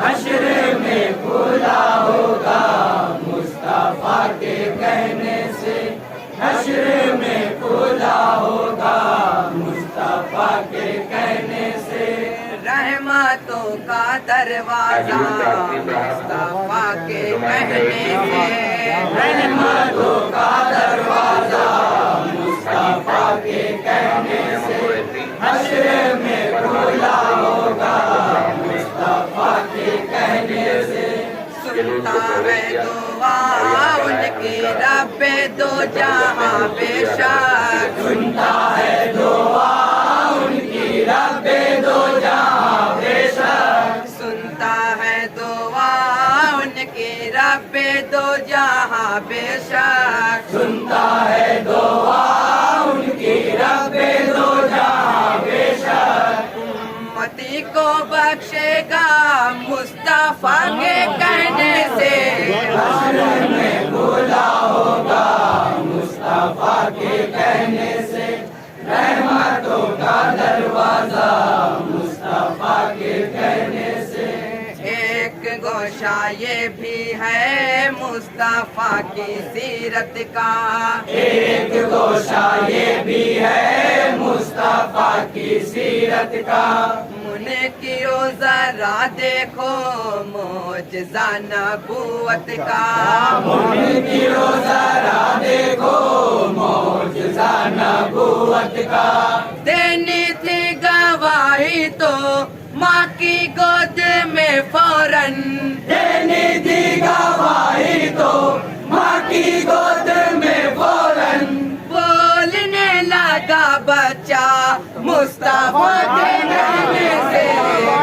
हश्र में खुला होगा मुस्तफा के कहने से, हश्र में खुला होगा मुस्तफा के कहने से। रहमतों का दरवाजा मुस्तफा के कहने से, रहमतों का दरवाजा मुस्तफा के कहने से। हश्र में खुला होगा मुस्तफा के कहने से। सुनता है दुआ उनकी रब्बे दो जहां बेशक, सुनता है दुआ उनकी रब्बे दो जहां बेशक, सुनता है दुआ उनकी रब्बे दो जहां बेशक, सुनता है दुआ उनकी रब्बे दो जहां बेशक। उम्मती को बख्शेगा मुस्तफा के कहने से, हश्र में खुला होगा मुस्तफा के कहने से। रहमतों का दरवाजा मुस्तफा के कहने से। एक गोशा ये भी है मुस्तफा की सीरत का, एक गोशा ये भी है मुस्तफा की सीरत का। मुनकिरो जरा देखो मौजज़ा नबूवत का, मुनकिरो जरा देखो मौजज़ा नबूवत का। देनी थी गवाही तो माँ की गोद में फौरन, देनी थी गवाही तो माँ की गोद में फौरन। बोलने लगा बच्चा मुस्तफा के कहने से,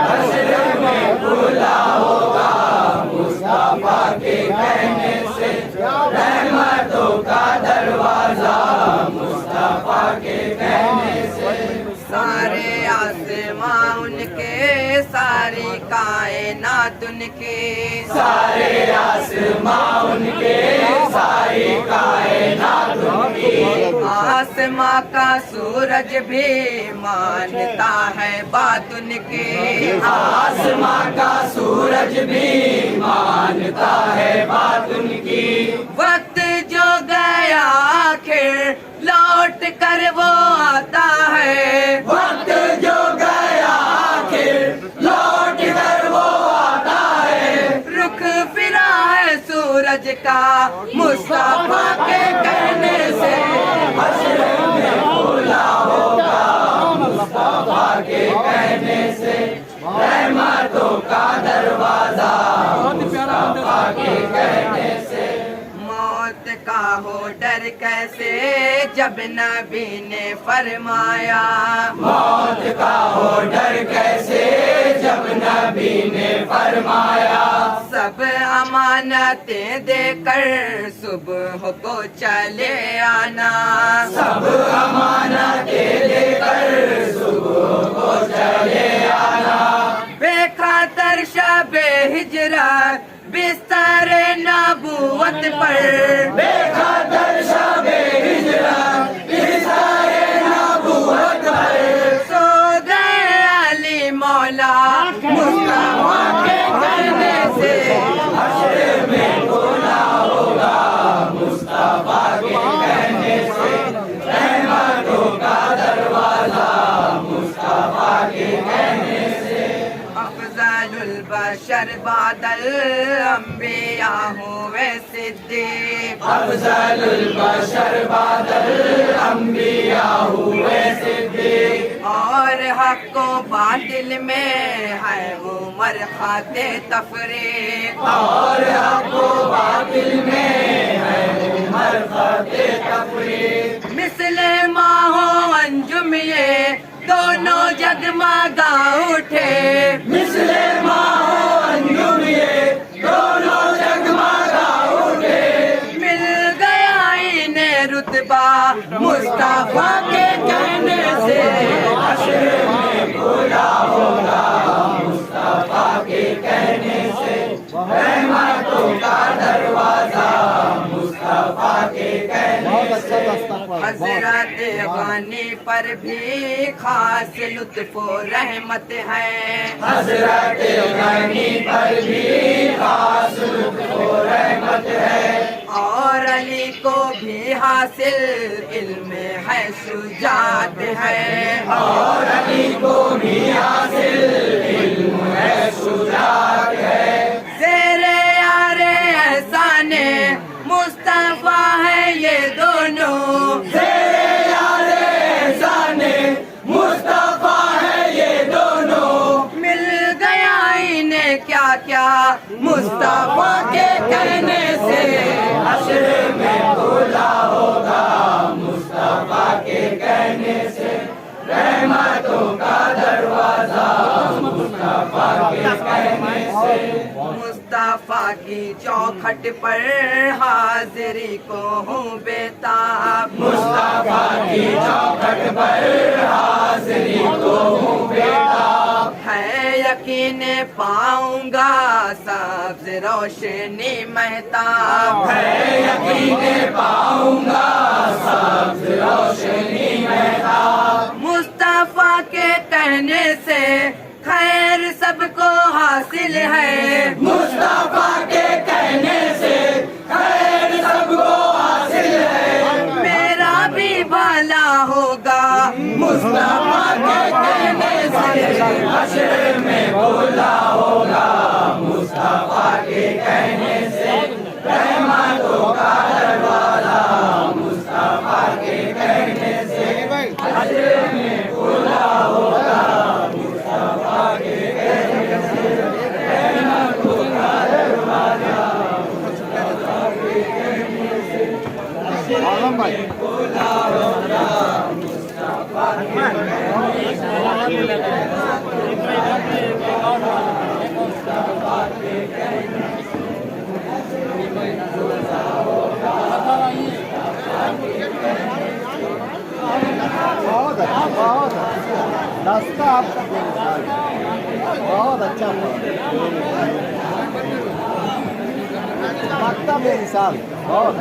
हश्र में खुला होगा मुस्तफा के कहने से। रहमतों का दरवाजा मुस्तफा के कहने से। सारे आसमां उनके, सारी कायनात उनके, सारे आसमां उनके, सारी कायनात उनकी। आसमां का सूरज भी मानता है बात उनकी, आसमां का सूरज भी मानता है बात उनकी। वक्त जो गया आखिर लौट कर वो आता है, वक्त जो गया आखिर लौट कर वो आता है। रुख फिरा है सूरज का मुस्तफा के कहने से, हश्र में खुला होगा मुस्तफा के कहने से। रहमतों का दरवाजा मुस्तफा के कहने से। मौत का हो डर कैसे जब नबी ने फरमाया, मौत का हो डर कैसे जब नबी ने फरमाया। सब अमानतें देकर सुबह को चले आना, सब अमानतें देकर सुबह को चले आना। बेखातर शबे हिजरत बिस्तर नबूवत पर, बेखातर शबे हिजरत बिस्तर नबूवत पर। सो गए अली मौला मुस्तफा के कहने से, हश्र में खुला होगा मुस्तफा के कहने से। रहमतों का दरवाजा मुस्तफा के कहने से। अफज़लुल बशर बादल अंबिया हुए सिद्दीक, अफज़लुल बशर बादल अंबिया हुए सिद्दीक। और हक को बातिल में है उमर खाते तफरीक, और हक को बातिल में है उमर खाते तफरीक। मिसले माहो अंजुम ये दोनों जगमगा उठे, मिसले माहो अंजुम ये दोनों जगमगा उठे। मिल गया इन्हें रुतबा मुस्तफा के कहने से, हश्र में खुला होगा मुस्तफा के कहने से। रहमतों का दरवाजा मुस्तफा के कहने हजरत गनी पर भी खास लुत्फ रहमत है। हजरत गनी पर भी खास लुत्फ रहमत है। और अली को भी हासिल इल्म है शुजात है। और अली को भी हासिल इल्म है शुजात है। ज़ेरे यारे एहसाने मुस्तफा है ये दोनों। ज़ेरे यारे एहसाने मुस्तफा है ये दोनों। मिल गया इन्हें क्या क्या मुस्तफा के कहने से। हश्र में खुला होगा मुस्तफा के कहने से। रहमतों का दरवाजा मुस्तफा के कहने से। मुस्तफा की चौखट पर हाजिरी को हूँ बेताब। मुस्तफा की चौखट पर हाजिरी को हूँ बेताब। है यकीन पाऊंगा सब्ज रोशनी महताब। है यकीन पाऊंगा सब्ज रोशनी महताब। मुस्तफा के कहने से खैर सबको हासिल है। मुस्तफा के कहने से खैर सबको हासिल है। मेरा भी भला होगा मुस्तफा के कहने से। हश्र में खुला होगा मुस्तफा के कहने से। रहमतों का दरवाजा मुस्तफा के कहने से। हश्र में खुला होगा मुस्तफा के कहने से। रहमतों का दरवाजा मुस्तफा के कहने से। हश्र में खुला होगा मुस्तफा के कहने से। मुस्तफा के कहने से। बहुत अच्छा, बहुत अच्छा रास्ता आपका बहुत अच्छा मकता बेमिसाल बहुत